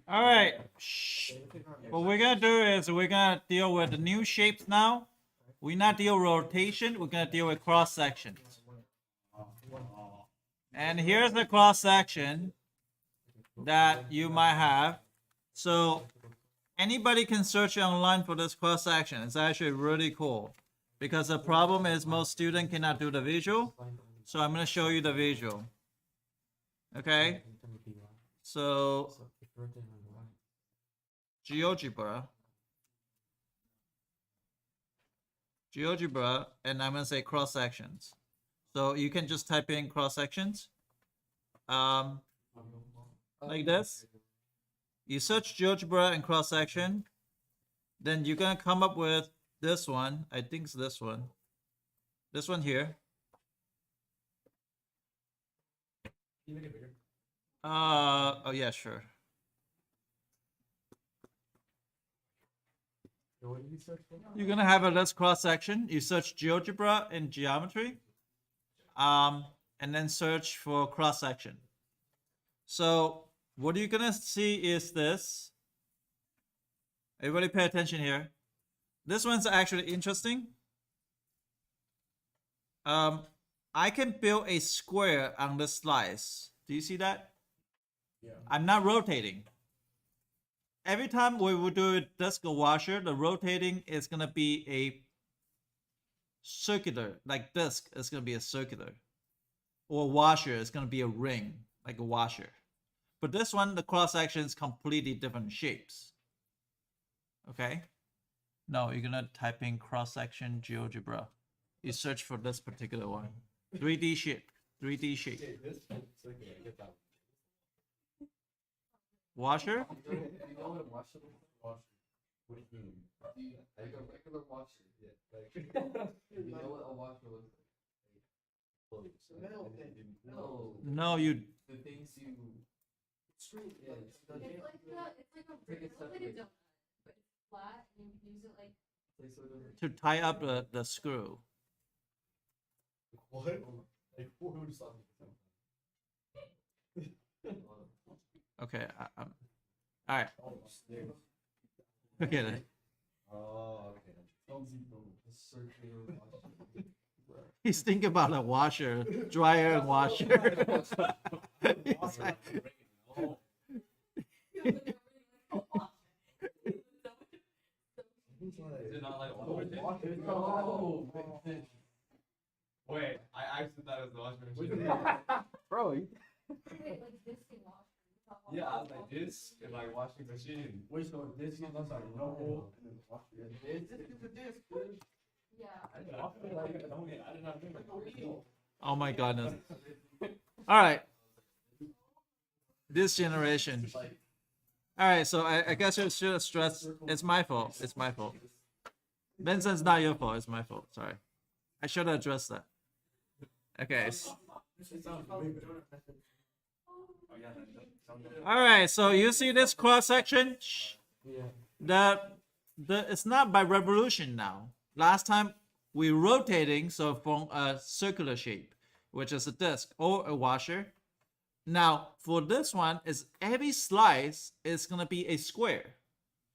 All right. Shh. What we're gonna do is we're gonna deal with the new shapes now. We're not deal rotation. We're gonna deal with cross section. And here's the cross section that you might have. So anybody can search online for this cross section. It's actually really cool because the problem is most students cannot do the visual. So I'm gonna show you the visual. Okay. So GeoGebra, and I'm gonna say cross sections. So you can just type in cross sections, like this. You search GeoGebra and cross section, then you're gonna come up with this one. I think it's this one. This one here. Oh yeah, sure. You're gonna have a list cross section. You search GeoGebra and geometry, and then search for cross section. So what you're gonna see is this. Everybody pay attention here. This one's actually interesting. I can build a square on this slice. Do you see that? Yeah. I'm not rotating. Every time we will do a disc or washer, the rotating is gonna be a circular, like disc is gonna be a circular, or washer is gonna be a ring, like a washer. But this one, the cross section is completely different shapes. Okay. No, you're gonna type in cross section GeoGebra. You search for this particular one. 3D shape. 3D shape. Washer? You know what a washer looks like? What do you mean? Like a regular washer. Yeah. Like, you know what a washer looks like? No. No, you. The things you. Screw. Yeah. It's like a Take it it looks like a separately. donut, but it's flat and you use it like Like so it To tie up the screw. What? Like who would stop me? Okay. All right. Look at it. Oh, okay. The circular washer. He's thinking about a washer, dryer and washer. He's like, Is it not like a washer? No. Wait, I actually thought it was the washing machine. Bro, you... wait, like this thing wash. Yeah, I was like this in my washing machine. Wait, so this is like no, and then wash it. This is the disc, dude. Yeah. I did not think like a wheel. oh my goodness. All right. This generation. All right, so I guess I should stress. It's my fault. It's my fault. Vincent's not your fault. It's my fault. Sorry. I should have addressed that. Okay. All right. So you see this cross section? Yeah. It's not by revolution now. Last time we rotating, so from a circular shape, which is a disc or a washer. Now for this one, is every slice is gonna be a square.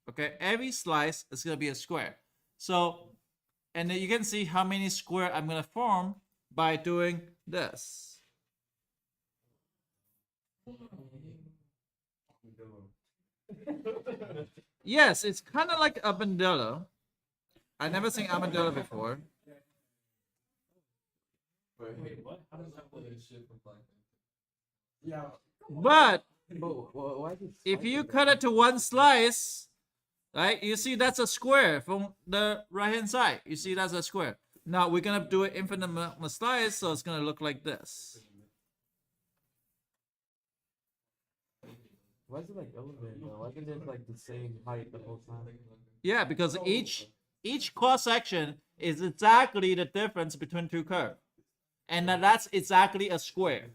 Okay, every slice is gonna be a square. So, and then you can see how many square I'm gonna form by doing this. Yes, it's kind of like a bandolo. I never seen armadillo before. Wait, what? How does that play this shit from Black Yeah. But Why is it if you cut it to one slice, right, you see that's a square from the right hand side. You see that's a square. Now we're gonna do it infinite slice, so it's gonna look like this. Why is it like elevated though? Why isn't it like the same height the whole time? Yeah, because each cross section is exactly the difference between two curves, and that's exactly a square.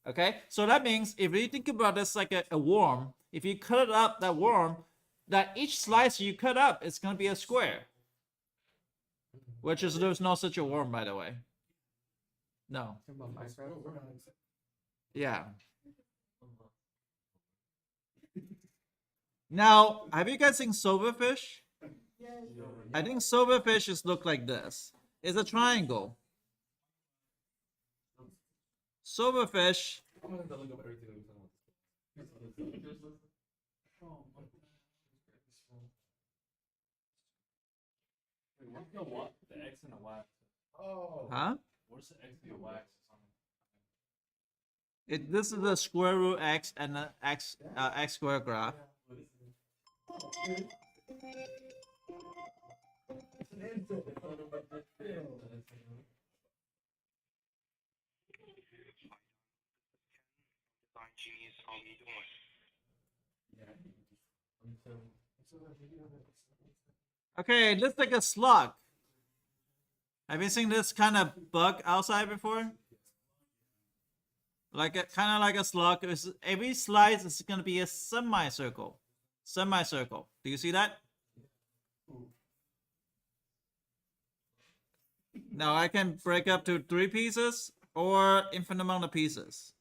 Okay, so that means if you think about this like a worm, if you cut up that worm, that each slice you cut up is gonna be a square. Which is there's no such a worm, by the way. No. Talking about Minecraft? Yeah. Now, have you guys seen silverfish? I think silverfishes look like this. It's a triangle. Silverfish. I'm gonna have to look up everything that we're talking about. What's the what? The X and the Y. Oh. Huh? What's the X and the Y? This is the square root x and the x squared graph. Genius, how you doing? Okay, let's take a slug. Have you seen this kind of bug outside before? Like kind of like a slug. Every slice is gonna be a semicircle. Semicircle. Do you see that? Now I can break up to 3 pieces or infinite amount of pieces.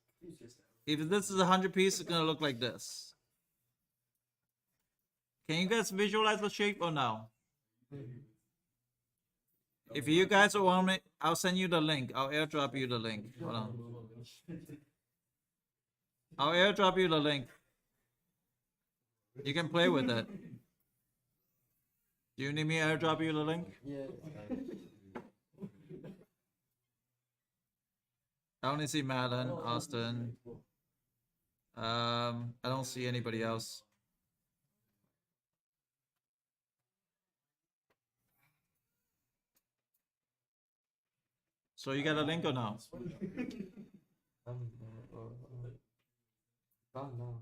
If this is 100 pieces, it's gonna look like this. Can you guys visualize the shape or no? If you guys want me, I'll send you the link. I'll airdrop you the link. Hold on. I'll airdrop you the link. You can play with it. Do you need me to airdrop you the link? Yeah. I only see Madeline, Austin. I don't see anybody else. So you got a link or no? Gone now.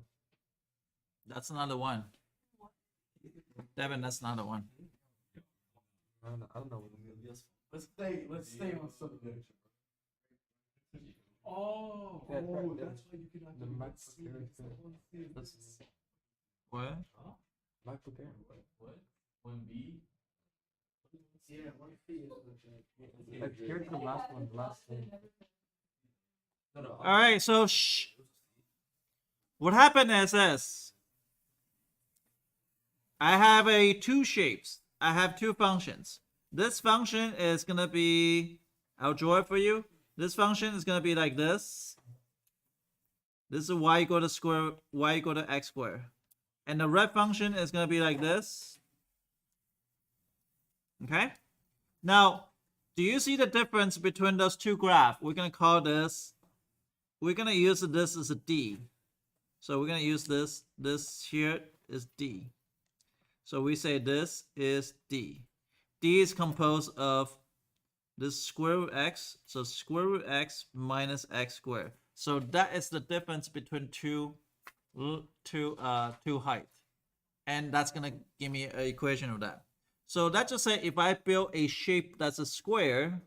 That's another one. Devin, that's another one. I don't know what it is. Let's stay on subject. Oh, Yeah, oh, right, that's why you can the actually max see character. it. That's What? Michael Garrett. What? 1B? Yeah, 1B. Like, here's the last one, last thing. All right, so what happened is this. I have two shapes. I have 2 functions. This function is gonna be, I'll draw it for you. This function is gonna be like this. This is y equal to y equal to x squared. And the red function is gonna be like this. Okay? Now, do you see the difference between those 2 graphs? We're gonna call this, we're gonna use this as a D. So we're gonna use this here is D. So we say this is D. D is composed of this square root x, so square root x minus x squared. So that is the difference between two height. And that's gonna give me an equation of that. So let's just say if I build a shape that's a square,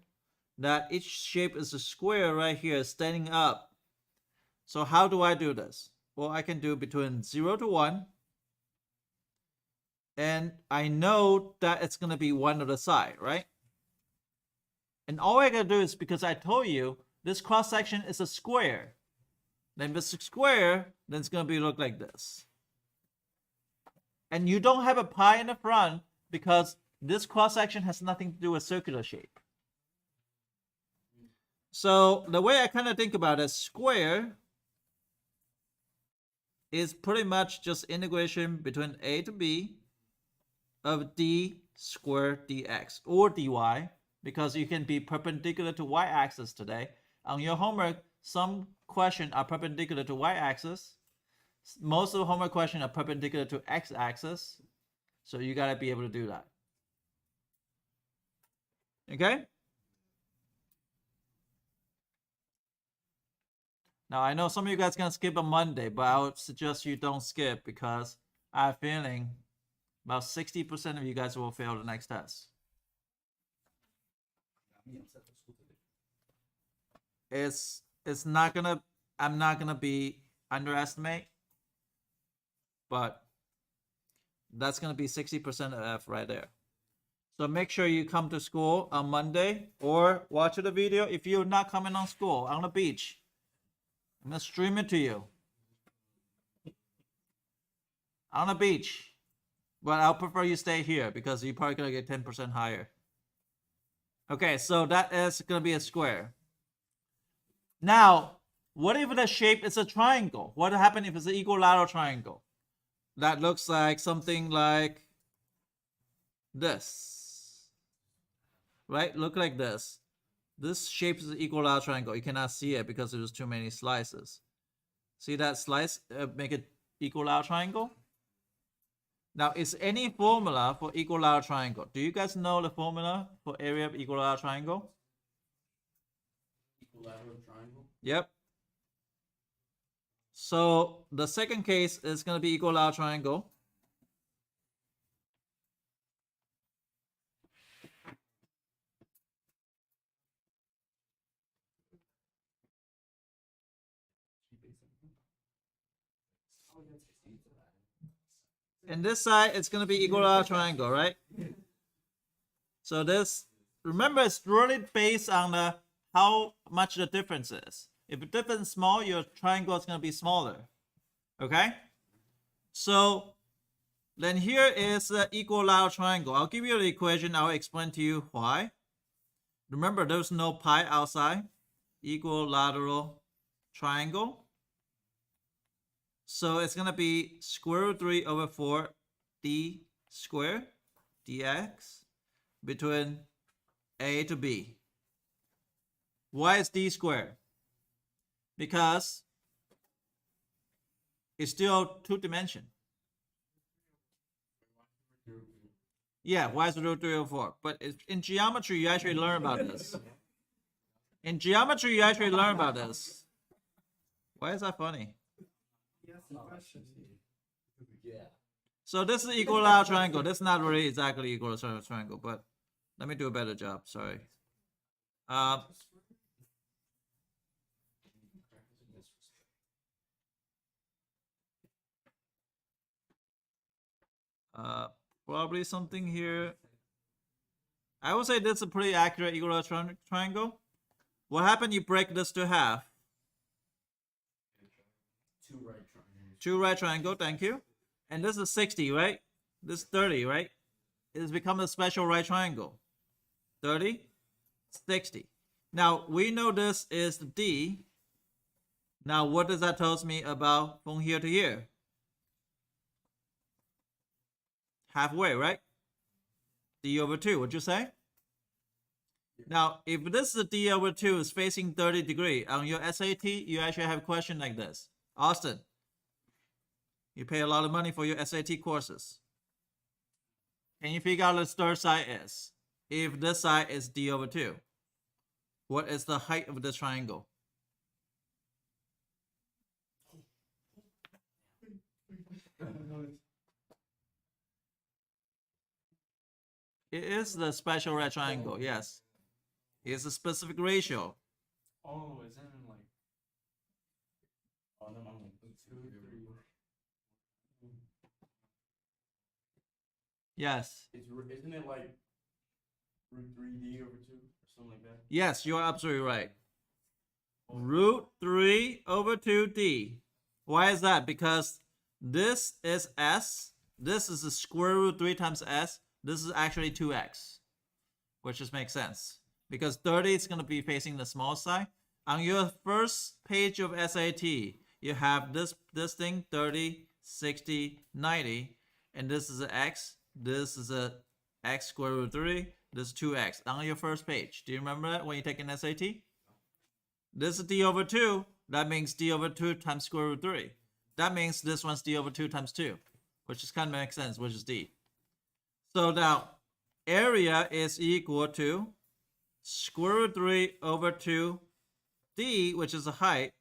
that each shape is a square right here standing up. So how do I do this? Well, I can do between 0 to 1. And I know that it's gonna be 1 on the side, right? And all I gotta do is, because I told you this cross section is a square. Then if it's a square, then it's gonna look like this. And you don't have a pi in the front because this cross section has nothing to do with circular shape. So the way I kind of think about it, square is pretty much just integration between a to b of d squared dx or dy, because you can be perpendicular to y-axis today. On your homework, some questions are perpendicular to y-axis. Most of the homework questions are perpendicular to x-axis. So you gotta be able to do that. Okay? Now I know some of you guys gonna skip on Monday, but I would suggest you don't skip because I have a feeling about 60% of you guys will fail the next test. It's not gonna, I'm not gonna be underestimate, but that's gonna be 60% of F right there. So make sure you come to school on Monday or watch the video. If you're not coming on school, on the beach, I'm gonna stream it to you. on a beach. But I'll prefer you stay here because you're probably gonna get 10% higher. Okay, so that is gonna be a square. Now, what if the shape is a triangle? What happens if it's an equilateral triangle? That looks like something like this. Right? Look like this. This shape is an equilateral triangle. You cannot see it because there's too many slices. See that slice make it equilateral triangle? Now, is any formula for equilateral triangle? Do you guys know the formula for area of equilateral triangle? Equilateral triangle. Yep. So the second case is going to be equilateral triangle. And this side, it's going to be equilateral triangle, right? So this, remember, it's really based on the how much the difference is. If the difference is small, your triangle is going to be smaller. Okay? So then here is the equilateral triangle. I'll give you the equation. I'll explain to you why. Remember, there's no pi outside. Equilateral triangle. So it's going to be square root 3 over 4 d squared dx between a to b. Why is d squared? Because it's still two-dimension. Yeah, y is root 3 over 4. But in geometry, you actually learn about this. In geometry, you actually learn about this. Why is that funny? Yeah. So this is equilateral triangle. This is not really exactly equilateral triangle, but let me do a better job. Sorry. Probably something here. I would say this is a pretty accurate equilateral triangle. What happened? You break this to half. Two right triangles. Two right triangle, thank you. And this is 60, right? This is 30, right? It has become a special right triangle. 30, 60. Now, we know this is D. Now, what does that tell me about from here to here? Halfway, right? D over 2, would you say? Now, if this is D over 2 is facing 30 degrees, on your SAT, you actually have a question like this. Austin, you pay a lot of money for your SAT courses. Can you figure out what the third side is? If this side is D over 2, what is the height of this triangle? It is the special right triangle, yes. It's a specific ratio. Oh, isn't it like? Oh, no, I'm like 2, 3. Yes. Isn't it like root 3d over 2 or something like that? Yes, you're absolutely right. Root 3 over 2d. Why is that? Because this is s. This is the square root 3 times s. This is actually 2x, which just makes sense. Because 30 is going to be facing the small side. On your first page of SAT, you have this thing, 30, 60, 90. And this is an x. This is a x square root 3. This is 2x on your first page. Do you remember that when you take an SAT? This is d over 2. That means d over 2 times square root 3. That means this one's d over 2 times 2, which just kind of makes sense, which is d. So now, area is equal to square root 3 over 2 d, which is the height,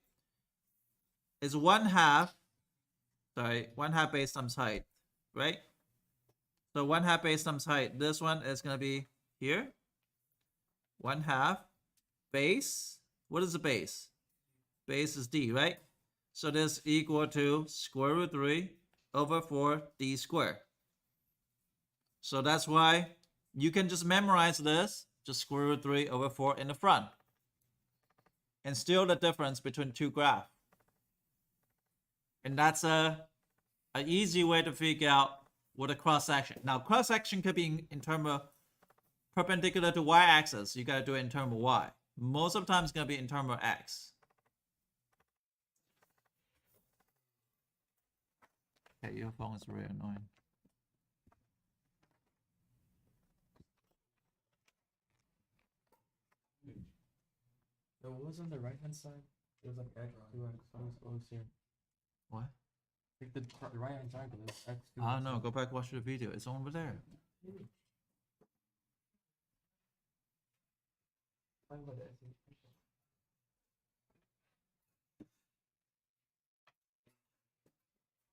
is 1/2. Sorry, 1/2 base times height, right? So 1/2 base times height. This one is going to be here. 1/2 base. What is the base? Base is d, right? So this is equal to square root 3 over 4 d squared. So that's why you can just memorize this, just square root 3 over 4 in the front. And still the difference between two graphs. And that's a an easy way to figure out what a cross section. Now, cross section could be in terms of perpendicular to y-axis. You gotta do it in terms of y. Most of the time, it's gonna be in terms of x. Okay, your phone is really annoying. So what was on the right hand side? It was like X, 2X, what was here? What? Like the right hand triangle is X, 2X. I don't know. Go back, watch the video. It's over there.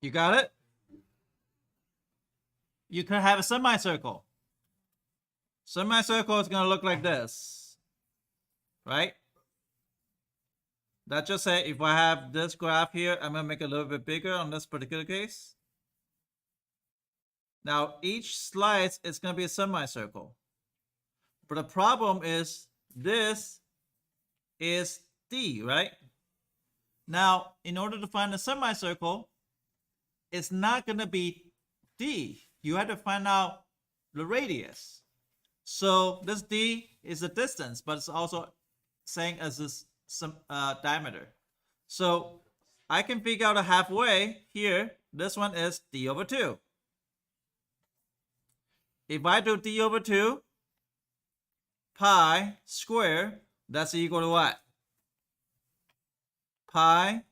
You got it? You could have a semicircle. Semicircle is going to look like this. Right? That just say if I have this graph here, I'm going to make it a little bit bigger on this particular case. Now, each slice is going to be a semicircle. But the problem is this is D, right? Now, in order to find a semicircle, it's not going to be D. You have to find out the radius. So this D is the distance, but it's also saying as this diameter. So I can figure out a halfway here. This one is D over 2. If I do D over 2 pi square, that's equal to what? Pi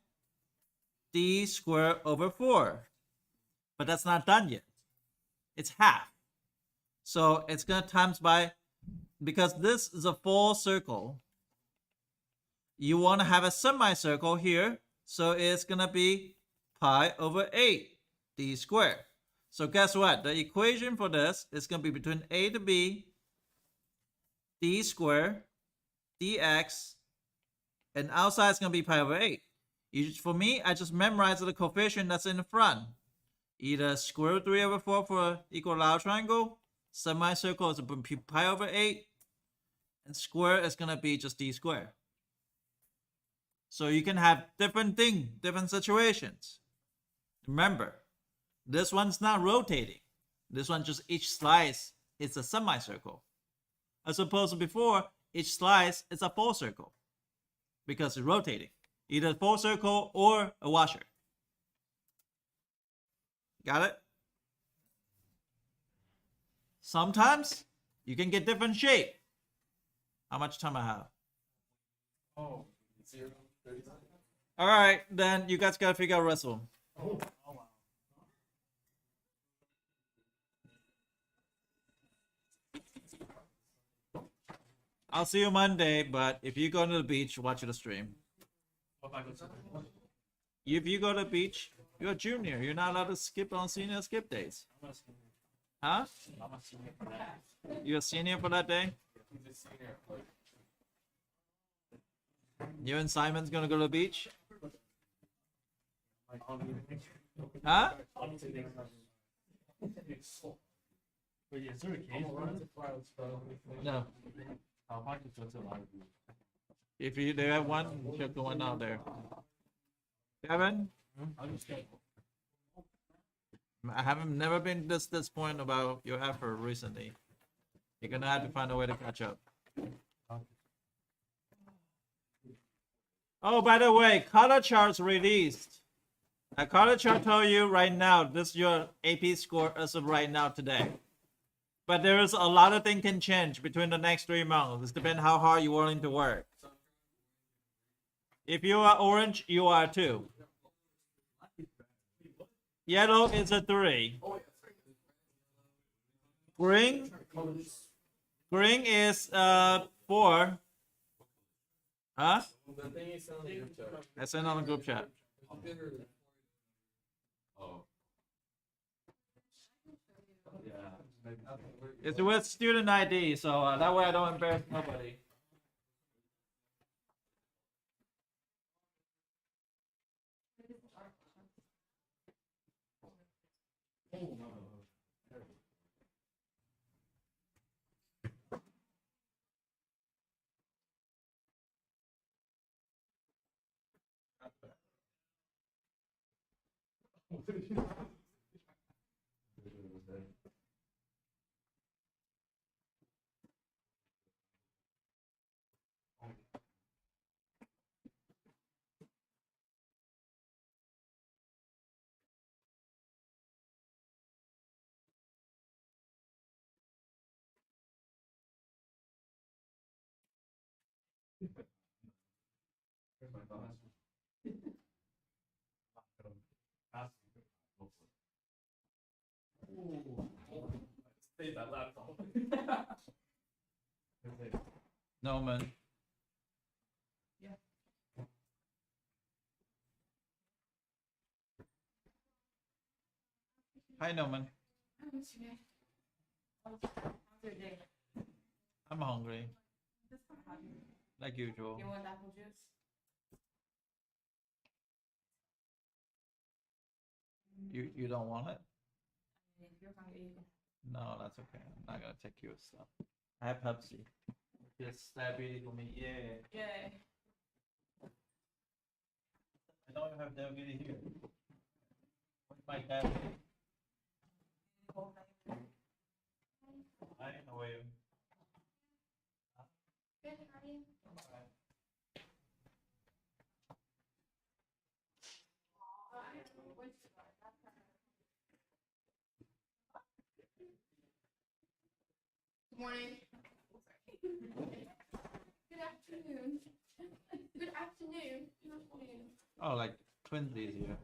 D squared over 4. But that's not done yet. It's half. So it's going to times by, because this is a full circle, you want to have a semicircle here. So it's going to be pi over 8 D squared. So guess what? The equation for this is going to be between A to B, D squared, dx, and outside is going to be pi over 8. For me, I just memorize the coefficient that's in the front. Either square root 3 over 4 for equilateral triangle, semicircle is pi over 8, and square is going to be just D squared. So you can have different things, different situations. Remember, this one's not rotating. This one just each slice is a semicircle. As opposed to before, each slice is a full circle because it's rotating. Either a full circle or a washer. Got it? Sometimes you can get different shape. How much time I have? Oh, 0, 30 seconds. All right, then you guys gotta figure out the rest of them. Oh, wow. I'll see you Monday, but if you go to the beach, watch the stream. What if I go to If you go to the beach, you're a junior. You're not allowed to skip on senior skip days. I'm a senior. Huh? I'm a senior for that. You're a senior for that day? He's a senior. You and Simon's gonna go to the beach? Like, Huh? But yeah, is there a case for it? No. I'll probably just go to a lot of people. If you they have one, check the one out there. Kevin? I'll just go. I haven't never been this point about your effort recently. You're gonna have to find a way to catch up. Oh, by the way, color charts released. A color chart tell you right now this is your AP score as of right now today. But there is a lot of things can change between the next 3 months. It depends how hard you're willing to work. If you are orange, you are 2. Yellow is a 3. Green is 4. Huh? The thing you sent on the group chat. I sent on the group chat. Oh. Yeah. It's with student ID, so that way I don't embarrass nobody. update that laptop. Norman. Yeah. Hi, Norman. How's your day? I'm hungry, Just not happy. like usual. You want apple juice? You don't want it? If you're hungry, you can. No, that's okay. I'm not gonna take your stuff. I have Pepsi. Just diabetes for me. Yeah. Yay. I don't have diabetes here. What's my diabetes? Hi, how are you? Good, how are you? Good morning. Good afternoon. Good afternoon. Good afternoon. Oh, like twinsies here.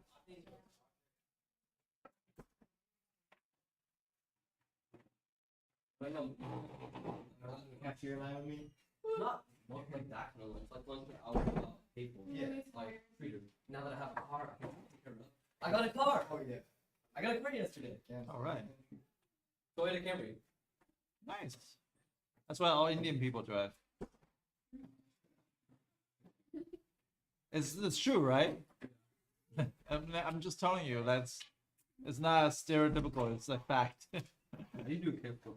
Like cafeteria line with me? Not one like that kind of lunch, like lunch that I would pay for. Yeah. Like freedom. Now that I have a car, I can take care of it. I got a car! Oh yeah. I got a car yesterday. All right. Toyota Camry. Nice. That's why all Indian people drive. It's true, right? I'm just telling you that's it's not stereotypical. It's a fact. You do careful.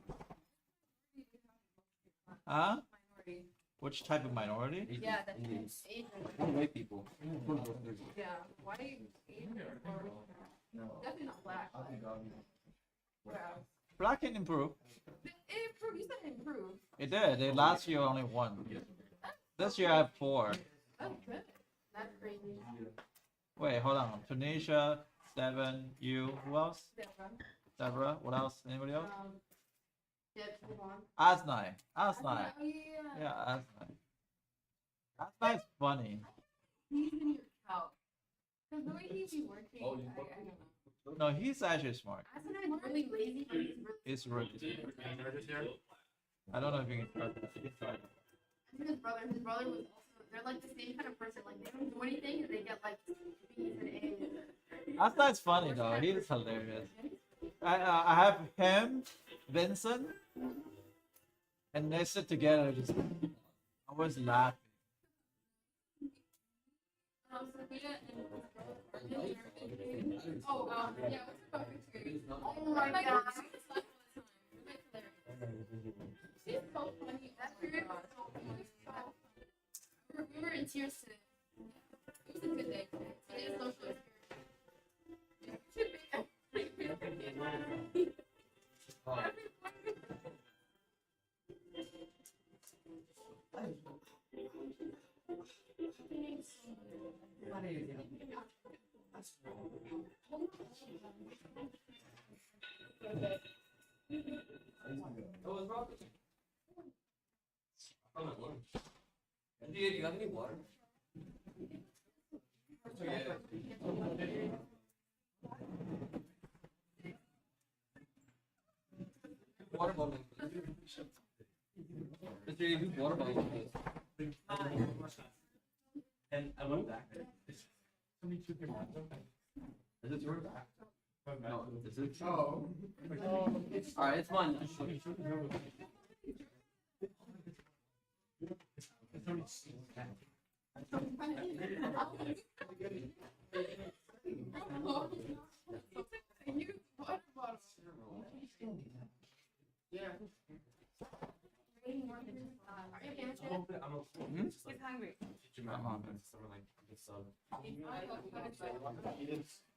Huh? Minority. Which type of minority? Yeah, that's Indians. Asian. White people. Yeah. Why Asian or No. definitely not black. I'll be gone. Wow. Black can improve. It improved. You said it improved. It did. They last year only one. This year I have 4. That's good. That's crazy. Wait, hold on. Tunisia, 7. You. Who else? Deborah. Deborah. What else? Anybody else? Deb, move on. Asnai. Asnai. Oh, yeah. Yeah, Asnai. Asnai is funny. He's in your couch. Because the way he be working, Oh, you I don't know. No, he's actually smart. I said I'm really lazy, but he's really. It's really. I don't know if you can start that. You can start it. His brother was also, they're like the same kind of person. Like, they don't do anything and they get like B's and A's. Asnai's funny though. He's hilarious. I have him, Vincent, and they sit together just always laughing. Sophia and oh, yeah, what's about Victoria? Oh my god. She's so funny. That period was so funny. We were in tears today. It was a good day. Today's social Oh, what's wrong with you? I'm at lunch. Do you have any water? Water bottle. Mr. You do water bottle, please. And I went back. Somebody took your Is it yours? No, is it? Oh. Alright, it's mine. He's hungry.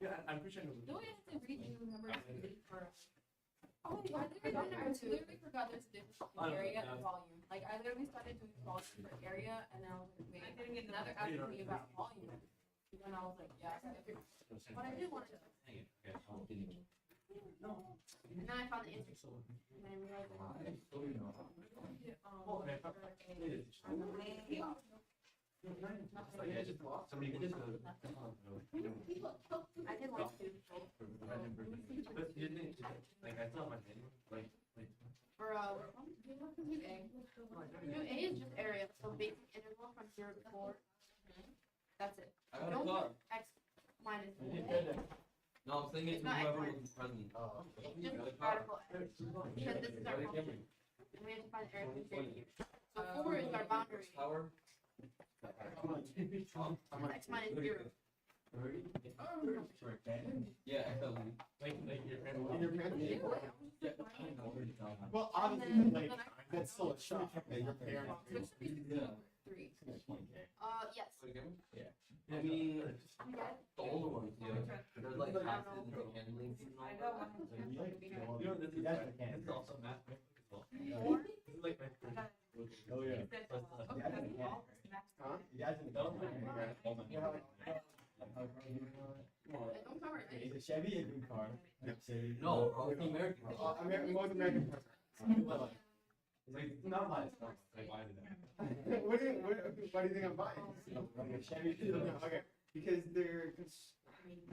Yeah, I'm pretty sure. Do we have to read you remember for oh my god, I literally forgot there's a difference between area and volume. Like I literally started doing volume for area and then I was like, wait, I didn't get another asking me about volume. And then I was like, yeah, but I did want to and then I found the answer. And then I realized But you didn't like I saw my name like do A. Do A is just area, so basic integral from 0 to 4. That's it. I got a Don't do car. x minus 4. No, I'm saying It's it's not whoever X, was present. Oh, It's just radical x. Because this is our function. And we have to find the area from 0 to here. So 4 is our boundary. Power. X minus 0. Yeah, XW. Well, And obviously, then, like, then that's still a shock that your parents. So it should be Yeah. 3. Yes. I mean, You get it? the older ones, yeah. They're like passive and handling. I know. You know, this is also math. Four? Oh, yeah. Okay. Don't cover it. Is a Chevy a good car? Chevy. No, it's American. Most American cars. Like, not mine. What do you think I'm buying? Like a Chevy? Okay, because they're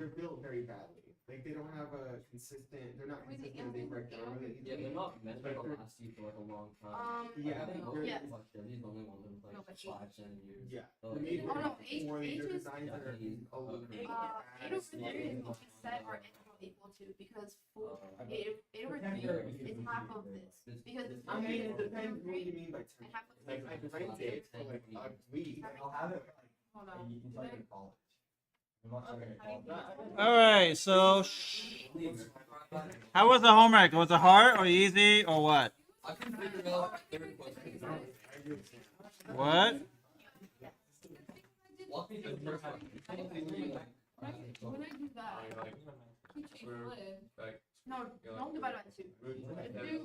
built very badly. Like they don't have a consistent. They're not Wait, the consistent. They break down really Yeah, easily. they're not meant to last you for like a long time. Yeah, I think they're- yes. Chevy's the only one that's No, like but 5-7 years. Yeah. So, They're made Oh, no, for H- more H they're is- designed that are a little bit 8 over 3 is what we set our integral equal to because 8 over 3 is half of this. Because it's I mean, it 8 depends over what 3 you mean by 10. and half of Like, I trained it for like a week. I'll have it. Hold And on. you can tell you're in college. I'm not sure you're in college. All right. So, how was the homework? Was it hard or easy or what? I couldn't figure out the third question. What? Walk me through the first one. When I do that, teach each lid. No, don't divide by 2. Just do